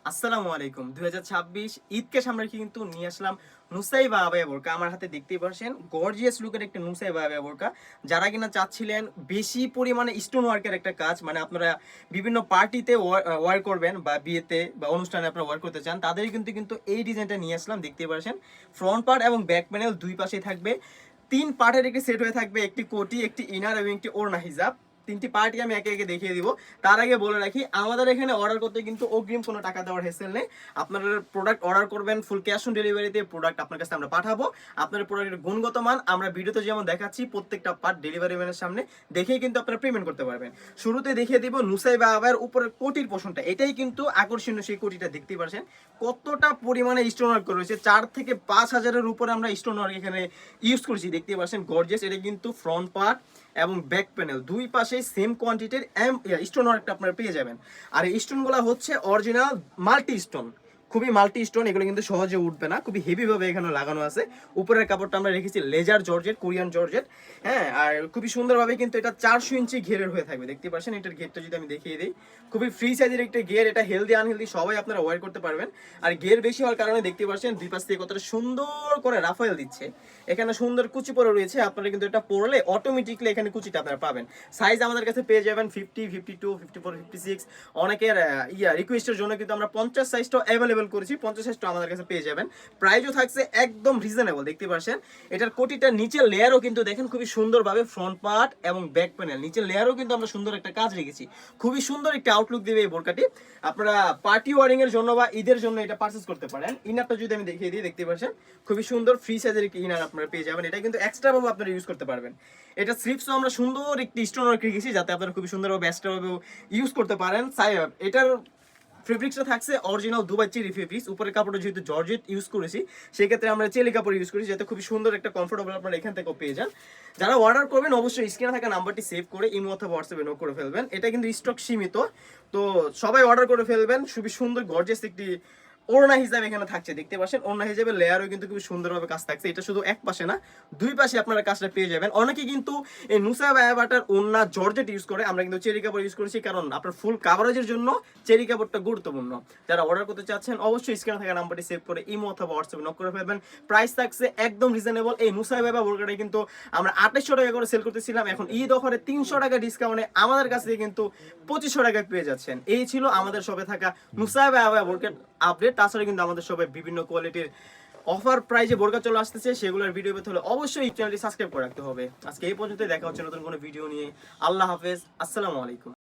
আসসালামু আলাইকুম। 2026 ঈদকে সামনে রেখে কিন্তু নিয়ে আসলাম নুসাইবা আবায়া বোরকা। আমার হাতে দেখতেই পাচ্ছেন গর্জিয়াস লুকের একটা নুসাইবা আবায়া বোরকা। যারা কিনা চাচ্ছিলেন বেশি পরিমাণে স্টোন ওয়ার্কের একটা কাজ, মানে আপনারা বিভিন্ন পার্টিতে ওয়ার করবেন বা বিয়েতে বা অনুষ্ঠানে আপনারা ওয়ার করতে চান, তাদের কিন্তু এই ডিজাইনটা নিয়ে আসলাম। দেখতেই পাচ্ছেন ফ্রন্ট পার্ট এবং ব্যাক প্যানেল দুই পাশেই থাকবে। তিন পার্টের একটি সেট হয়ে থাকবে, একটি কোটি, একটি ইনার এবং একটি ওড়না হিজাব। তিনটি পার্টি আমি একে একে দেখিয়ে দিব। তার আগে বলে রাখি, আমাদের এখানে অর্ডার করতে কিন্তু অগ্রিম কোনো টাকা দেওয়ার হেসেল নেই। আপনারা প্রোডাক্ট অর্ডার করবেন, ফুল ক্যাশ অন ডেলিভারিতে প্রোডাক্ট আপনার কাছে আমরা পাঠাবো। আপনার প্রোডাক্টের গুণগত মান আমরা ভিডিওতে যেমন দেখাচ্ছি, প্রত্যেকটা পার্ট ডেলিভারি ম্যানের সামনে দেখেই কিন্তু আপনারা পেমেন্ট করতে পারবেন। শুরুতে দেখিয়ে দিব নুসাইবা আবার উপরের কোটির পোর্শনটা। এটাই কিন্তু আকর্ষণীয়, সেই কোটিটা দেখতে পাচ্ছেন কতটা পরিমাণে স্টোন ওয়ার্ক রয়েছে। 4 থেকে 5 হাজারের উপরে আমরা স্টোন ওয়ার্ক এখানে ইউজ করেছি। দেখতে পাচ্ছেন গর্জিয়াস। এটা কিন্তু ফ্রন্ট পার্ট এবং ব্যাক প্যানেল দুই পাশে সেম কোয়ান্টিটির স্টোন ওয়ার্কটা আপনারা পেয়ে যাবেন। আর এই স্টোনগুলো হচ্ছে অরিজিনাল মাল্টি স্টোন, খুবই মাল্টি স্টোন। এগুলো কিন্তু সহজে উঠবে না, খুবই হেভি ভাবে এখানে লাগানো আছে। উপরের কাপড়টা আমরা রেখেছি লেজার জর্জেট, কোরিয়ান জর্জেট। হ্যাঁ, আর খুবই সুন্দরভাবে কিন্তু এটা 400 ইঞ্চি ঘেরের হয়ে থাকবে। দেখতে পাচ্ছেন এটার ঘেরটা যদি আমি দেখিয়ে দিই, খুবই ফ্রি সাইজের একটা ঘের। এটা হেলদি আনহেলদি সবাই আপনারা ওয়ার করতে পারবেন। আর ঘের বেশি হওয়ার কারণে দেখতে পাচ্ছেন দুই পাশ থেকে কতটা সুন্দর করে রাফায়েল দিচ্ছে। এখানে সুন্দর কুচি পরে রয়েছে, আপনারা কিন্তু এটা পরলে অটোমেটিকলি এখানে কুচিটা আপনারা পাবেন। সাইজ আমাদের কাছে পেয়ে যাবেন 50, 52, 54, 56। অনেকের রিকোয়েস্টের জন্য কিন্তু আমরা 50 সাইজটাও অ্যাভেলেবল করেছি। 50 সাইজটা আমাদের কাছে পেয়ে যাবেন। প্রাইসও থাকছে একদম রিজনেবল। দেখতে পাচ্ছেন এটার কোটিটার নিচের লেয়ারও কিন্তু দেখেন খুবই সুন্দরভাবে ফ্রন্ট পার্ট এবং ব্যাক প্যানেল নিচের লেয়ারও কিন্তু আমরা সুন্দর একটা কাজ রেখেছি। খুবই সুন্দর একটা আউটলুক দেবে এই বোরকাটি। আপনারা পার্টি ওয়ারিং এর জন্য বা ঈদের জন্য এটা পারচেজ করতে পারেন। ইনারটা যদি আমি দেখিয়ে দিই, দেখতে পাচ্ছেন খুবই সুন্দর ফ্রি সাইজের একটি ইনার আপনারা পেয়ে যাবেন। এটা কিন্তু এক্সট্রা ভাবে আপনারা ইউজ করতে পারবেন। এটা স্লিপসও আমরা সুন্দর একটি স্টোন ওয়ার্ক রেখেছি, যাতে আপনারা খুবই সুন্দরভাবে এক্সট্রা ভাবে ইউজ করতে পারেন। এটার ফেব্রিক্সটা থাকছে অরিজিনাল দুবাই চেরি ফেব্রিক্স। উপরের কাপড়টা যেহেতু জর্জেট ইউজ করেছি, সেক্ষেত্রে আমরা চেলি কাপড় ইউজ করেছি, যাতে খুবই সুন্দর একটা কমফোর্টেবল আপনারা এখান থেকেও পেয়ে যান। যারা অর্ডার করবেন অবশ্যই স্ক্রিনে থাকা নাম্বারটি সেভ করে ইমো অথবা হোয়াটসঅ্যাপে নোট করে ফেলবেন। এটা কিন্তু স্টক সীমিত, তো সবাই অর্ডার করে ফেলবেন। খুবই সুন্দর গর্জিয়াস একটি ওড়না হিসাবে এখানে থাকছে। দেখতে পাচ্ছেন ওড়না হিসাবে লেয়ারও কিন্তু খুব সুন্দরভাবে কাজ থাকছে। এটা শুধু এক পাশে না, দুই পাশে আপনারা কাজটা পেয়ে যাবেন। অনেকে কিন্তু এই নুসাইবা আবাটার ওড়না জর্জেট ইউজ করে, আমরা কিন্তু চেরি কাপড় ইউজ করেছি, কারণ আপনার ফুল কাভারেজের জন্য চেরি কাপড়টা গুরুত্বপূর্ণ। যারা অর্ডার করতে চাচ্ছেন অবশ্যই স্ক্রিনে থাকা নাম্বারটি সেভ করে ইমো অথবা হোয়াটসঅ্যাপে নক করে ফেলবেন। প্রাইস থাকছে একদম রিজনেবল। এই নুসাইবা আবা বোরকাটা কিন্তু আমরা 2800 টাকা করে সেল করতেছিলাম, এখন ঈদ অফারে 300 টাকা ডিসকাউন্টে আমাদের কাছ থেকে কিন্তু 2500 টাকায় পেয়ে যাচ্ছেন। এই ছিল আমাদের শপে থাকা নুসাইবা আবা বোরকার আপডেট। তাছাড়া কিন্তু আমাদের সবাই বিভিন্ন কোয়ালিটির অফার প্রাইজে বোরকা চলে আসতেছে, সেগুলোর ভিডিও পেতে হলে অবশ্যই চ্যানেলটি সাবস্ক্রাইব করে রাখতে হবে। আজকে এই পর্যন্ত, দেখা হচ্ছে নতুন কোনো ভিডিও নিয়ে। আল্লাহ হাফেজ, আসসালামু আলাইকুম।